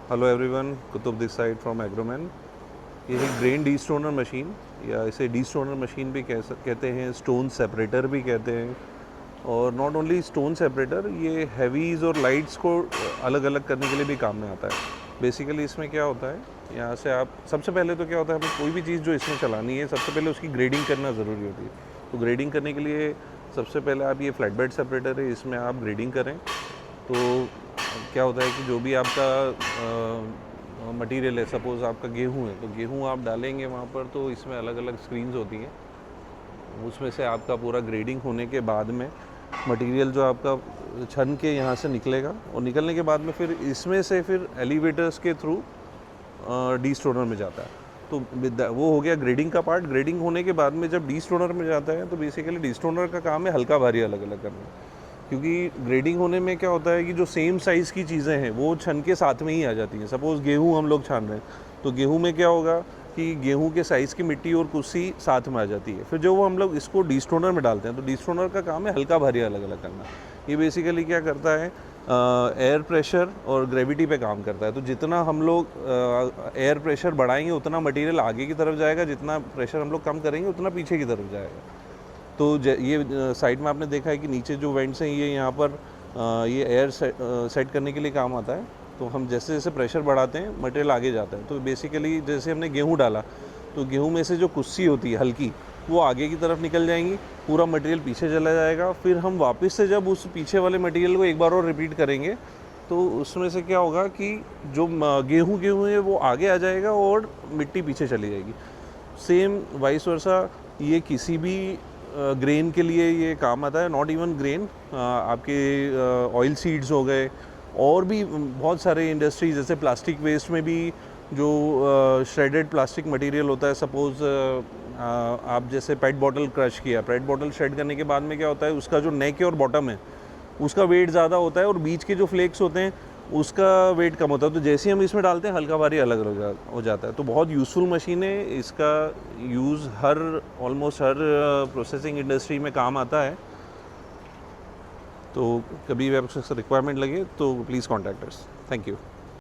Hello everyone, Kutub this side from Agroman. ये है grain D stoner machine, या इसे डी स्टोनर मशीन भी कहते हैं, स्टोन सेपरेटर भी कहते हैं। और नॉट ओनली स्टोन सेपरेटर, ये हैवीज़ और लाइट्स को अलग अलग करने के लिए भी काम में आता है। बेसिकली इसमें क्या होता है, यहाँ से आप सबसे पहले तो क्या होता है, हमें कोई भी चीज़ जो इसमें चलानी है सबसे पहले उसकी ग्रेडिंग करना ज़रूरी होती है। तो ग्रेडिंग करने के लिए सबसे पहले आप ये फ्लैट बेड सेपरेटर है, इसमें आप ग्रेडिंग करें। तो क्या होता है कि जो भी आपका मटेरियल है, सपोज़ आपका गेहूँ है, तो गेहूँ आप डालेंगे वहाँ पर, तो इसमें अलग अलग स्क्रीन्स होती हैं। उसमें से आपका पूरा ग्रेडिंग होने के बाद में मटेरियल जो आपका छन के यहाँ से निकलेगा, और निकलने के बाद में फिर इसमें से फिर एलिवेटर्स के थ्रू डी स्टोनर में जाता है। तो वो हो गया ग्रेडिंग का पार्ट। ग्रेडिंग होने के बाद में जब डी स्टोनर में जाता है, तो बेसिकली डी स्टोनर का काम है हल्का भारी अलग अलग करना। क्योंकि ग्रेडिंग होने में क्या होता है कि जो सेम साइज़ की चीज़ें हैं वो छन के साथ में ही आ जाती हैं। सपोज़ गेहूँ हम लोग छान रहे हैं, तो गेहूँ में क्या होगा कि गेहूँ के साइज़ की मिट्टी और कुर्सी साथ में आ जाती है। फिर जो वो हम लोग इसको डी स्टोनर में डालते हैं, तो डी स्टोनर का काम है हल्का भारी अलग अलग करना। ये बेसिकली क्या करता है, एयर प्रेशर और ग्रेविटी पे काम करता है। तो जितना हम लोग एयर प्रेशर बढ़ाएंगे उतना मटेरियल आगे की तरफ जाएगा, जितना प्रेशर हम लोग कम करेंगे उतना पीछे की तरफ जाएगा। तो ये साइड में आपने देखा है कि नीचे जो वेंट्स हैं, ये यहाँ पर ये एयर सेट करने के लिए काम आता है। तो हम जैसे जैसे प्रेशर बढ़ाते हैं मटेरियल आगे जाता है। तो बेसिकली जैसे हमने गेहूँ डाला, तो गेहूँ में से जो कुस्सी होती है हल्की, वो आगे की तरफ निकल जाएंगी, पूरा मटेरियल पीछे चला जाएगा। फिर हम वापस से जब उस पीछे वाले मटेरियल को एक बार और रिपीट करेंगे, तो उसमें से क्या होगा कि जो गेहूँ है वो आगे आ जाएगा और मिट्टी पीछे चली जाएगी। सेम वाइस वर्सा ये किसी भी ग्रेन के लिए ये काम आता है। नॉट इवन ग्रेन, आपके ऑयल सीड्स हो गए, और भी बहुत सारे इंडस्ट्रीज, जैसे प्लास्टिक वेस्ट में भी जो श्रेडेड प्लास्टिक मटेरियल होता है। सपोज़ आप जैसे पेट बॉटल क्रश किया, पेट बॉटल श्रेड करने के बाद में क्या होता है, उसका जो नेक और बॉटम है उसका वेट ज़्यादा होता है, और बीच के जो फ्लेक्स होते हैं उसका वेट कम होता है। तो जैसे ही हम इसमें डालते हैं हल्का भारी अलग हो जाता है। तो बहुत यूज़फुल मशीन है, इसका यूज़ ऑलमोस्ट हर प्रोसेसिंग इंडस्ट्री में काम आता है। तो कभी भी आपको रिक्वायरमेंट लगे तो please contact us. Thank you.